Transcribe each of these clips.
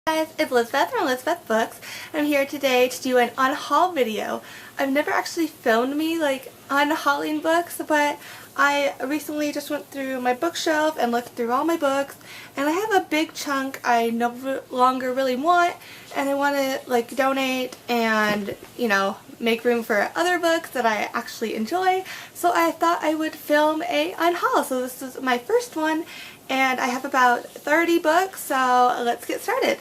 Hi guys, it's Elizabeth from Elizabeth Books. I'm here today to do an unhaul video. I've never actually filmed me unhauling books, but I recently just went through my bookshelf and looked through all my books, and I have a big chunk I no longer really want, and I want to donate and make room for other books that I actually enjoy. So I thought I would film a unhaul. So this is my first one, and I have about 30 books. So let's get started.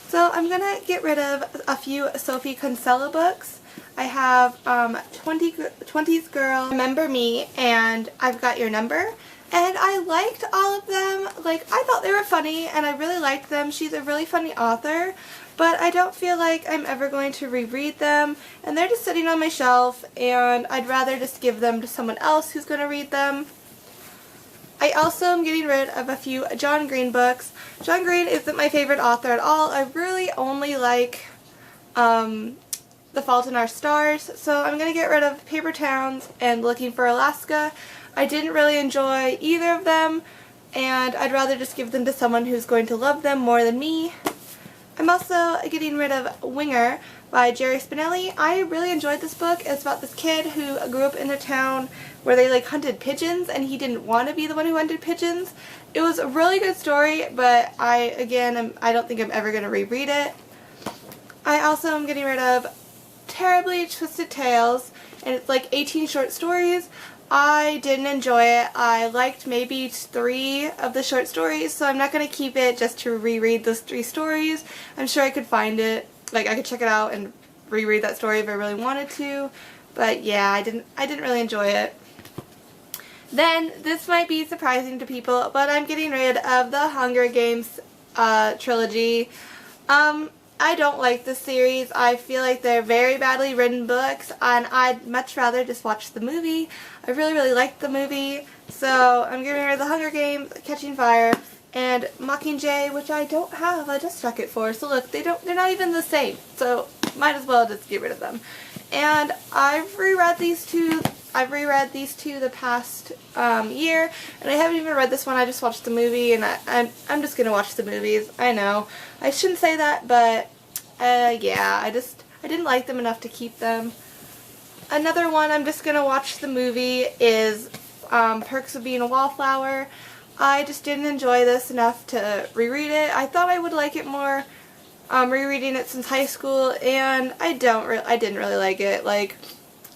So I'm going to get rid of a few Sophie Kinsella books. I have 20's Girl, Remember Me, and I've Got Your Number. And I liked all of them. I thought they were funny, and I really liked them. She's a really funny author, but I don't feel like I'm ever going to reread them. And they're just sitting on my shelf, and I'd rather just give them to someone else who's going to read them. I also am getting rid of a few John Green books. John Green isn't my favorite author at all. I really only like The Fault in Our Stars, so I'm going to get rid of Paper Towns and Looking for Alaska. I didn't really enjoy either of them, and I'd rather just give them to someone who's going to love them more than me. I'm also getting rid of Winger by Jerry Spinelli. I really enjoyed this book. It's about this kid who grew up in a town where they hunted pigeons, and he didn't want to be the one who hunted pigeons. It was a really good story, but I don't think I'm ever going to reread it. I also am getting rid of Terribly Twisted Tales, and it's 18 short stories. I didn't enjoy it. I liked maybe 3 of the short stories, so I'm not going to keep it just to reread those 3 stories. I'm sure I could find it. I could check it out and reread that story if I really wanted to. But yeah, I didn't really enjoy it. Then, this might be surprising to people, but I'm getting rid of the Hunger Games trilogy. I don't like this series. I feel like they're very badly written books, and I'd much rather just watch the movie. I really liked the movie, so I'm getting rid of the Hunger Games, Catching Fire, and Mockingjay, which I don't have. I just stuck it for. So look, they're not even the same. So might as well just get rid of them. And I've reread these two. The past year, and I haven't even read this one. I just watched the movie, and I'm just gonna watch the movies. I know I shouldn't say that, but yeah, I didn't like them enough to keep them. Another one I'm just gonna watch the movie is Perks of Being a Wallflower. I just didn't enjoy this enough to reread it. I thought I would like it more rereading it since high school, and I didn't really like it.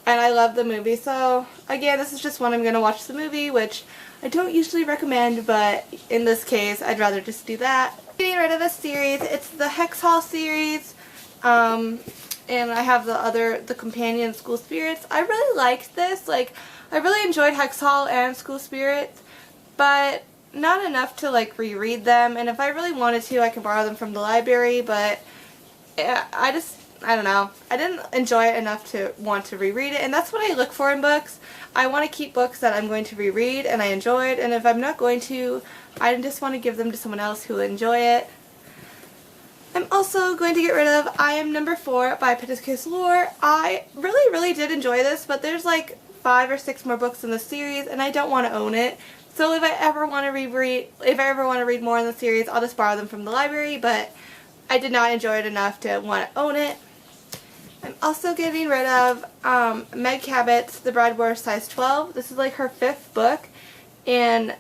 And I love the movie, so again, this is just one I'm going to watch the movie, which I don't usually recommend, but in this case, I'd rather just do that. Getting rid of a series, it's the Unhaul series, and I have the companion School Spirits. I really liked this. I really enjoyed Unhaul and School Spirits, but not enough to reread them, and if I really wanted to, I could borrow them from the library, but I don't know. I didn't enjoy it enough to want to reread it, and that's what I look for in books. I want to keep books that I'm going to reread and I enjoyed, and if I'm not going to, I just want to give them to someone else who will enjoy it. I'm also going to get rid of I Am Number 4 by Pittacus Lore. I really did enjoy this, but there's 5 or 6 more books in the series, and I don't want to own it. So if I ever want to read more in the series, I'll just borrow them from the library, but I did not enjoy it enough to want to own it. I'm also getting rid of Meg Cabot's The Bride Wore Size 12. This is her 5th book in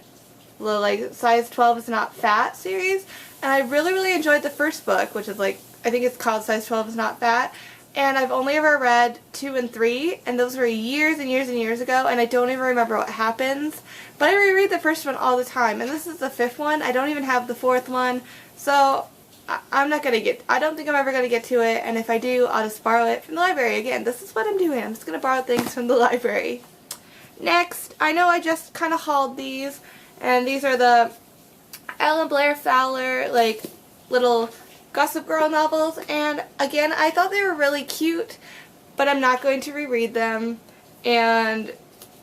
the Size 12 is Not Fat series. And I really enjoyed the first book, which is I think it's called Size 12 is Not Fat. And I've only ever read 2 and 3, and those were years and years ago, and I don't even remember what happens. But I reread the first one all the time, and this is the 5th one. I don't even have the 4th one, so I don't think I'm ever going to get to it, and if I do, I'll just borrow it from the library. Again, this is what I'm doing. I'm just going to borrow things from the library. Next, I know I just kind of hauled these, and these are the Ellen Blair Fowler, little Gossip Girl novels, and again, I thought they were really cute, but I'm not going to reread them, and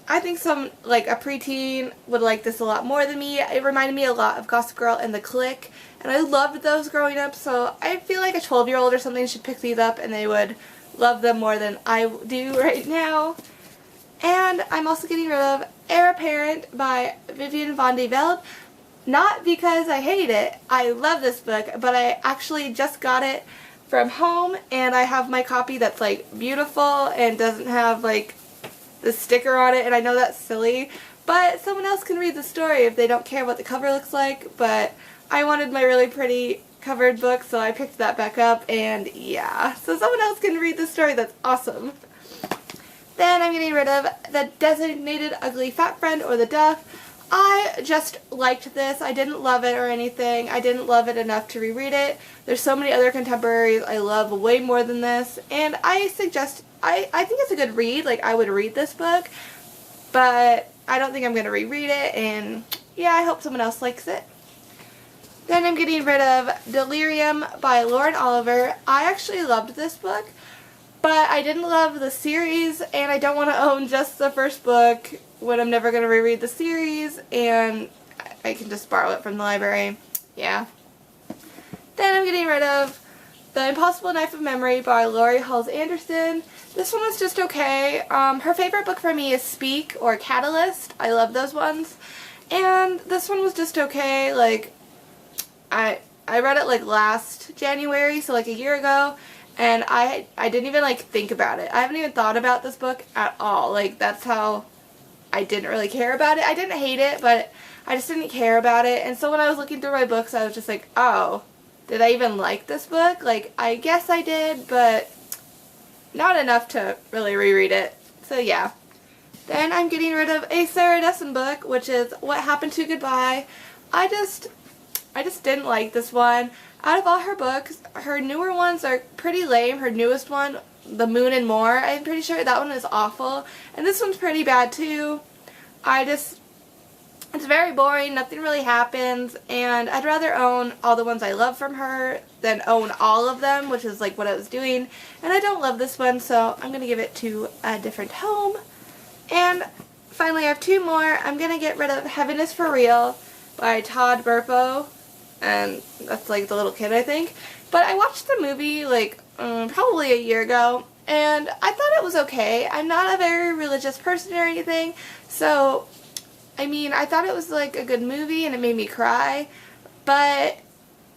I think a preteen would like this a lot more than me. It reminded me a lot of Gossip Girl and The Clique, and I loved those growing up, so I feel like a 12-year-old or something should pick these up and they would love them more than I do right now. And I'm also getting rid of Heir Apparent by Vivian Van de Velde. not because I hate it. I love this book, but I actually just got it from home, and I have my copy that's like beautiful and doesn't have like the sticker on it, and I know that's silly, but someone else can read the story if they don't care what the cover looks like. But I wanted my really pretty covered book, so I picked that back up, and yeah, so someone else can read the story. That's awesome. Then I'm getting rid of The Designated Ugly Fat Friend, or The Duff. I just liked this. I didn't love it or anything. I didn't love it enough to reread it. There's so many other contemporaries I love way more than this, and I think it's a good read. Like, I would read this book, but I don't think I'm going to reread it, and yeah, I hope someone else likes it. Then I'm getting rid of Delirium by Lauren Oliver. I actually loved this book, but I didn't love the series, and I don't want to own just the first book when I'm never going to reread the series, and I can just borrow it from the library. Yeah. Then I'm getting rid of The Impossible Knife of Memory by Laurie Halse Anderson. This one was just okay. Her favorite book for me is Speak or Catalyst. I love those ones. And this one was just okay. Like, I read it like last January, so like a year ago, and I didn't even like think about it. I haven't even thought about this book at all. Like, that's how I didn't really care about it. I didn't hate it, but I just didn't care about it. And so when I was looking through my books, I was just like, oh, did I even like this book? Like, I guess I did, but not enough to really reread it. So yeah. Then I'm getting rid of a Sarah Dessen book, which is What Happened to Goodbye. I just didn't like this one. Out of all her books, her newer ones are pretty lame. Her newest one, The Moon and More, I'm pretty sure that one is awful. And this one's pretty bad too. It's very boring, nothing really happens, and I'd rather own all the ones I love from her than own all of them, which is like what I was doing. And I don't love this one, so I'm going to give it to a different home. And finally I have two more. I'm going to get rid of Heaven is for Real by Todd Burpo, and that's like the little kid, I think. But I watched the movie like probably a year ago, and I thought it was okay. I'm not a very religious person or anything, so I mean, I thought it was like a good movie and it made me cry, and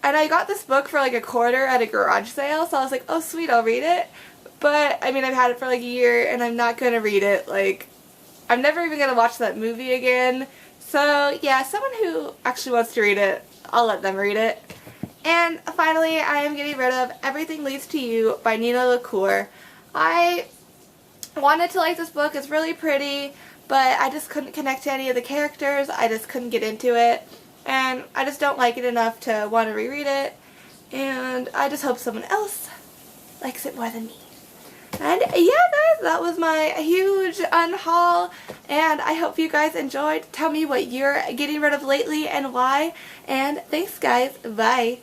I got this book for like $1 at a garage sale, so I was like, oh sweet, I'll read it. But I mean, I've had it for like a year and I'm not going to read it. Like, I'm never even going to watch that movie again. So yeah, someone who actually wants to read it, I'll let them read it. And finally, I am getting rid of Everything Leads to You by Nina LaCour. I wanted to like this book. It's really pretty, but I just couldn't connect to any of the characters. I just couldn't get into it, and I just don't like it enough to want to reread it, and I just hope someone else likes it more than me. And yeah, guys, that was my huge unhaul, and I hope you guys enjoyed. Tell me what you're getting rid of lately and why, and thanks guys, bye.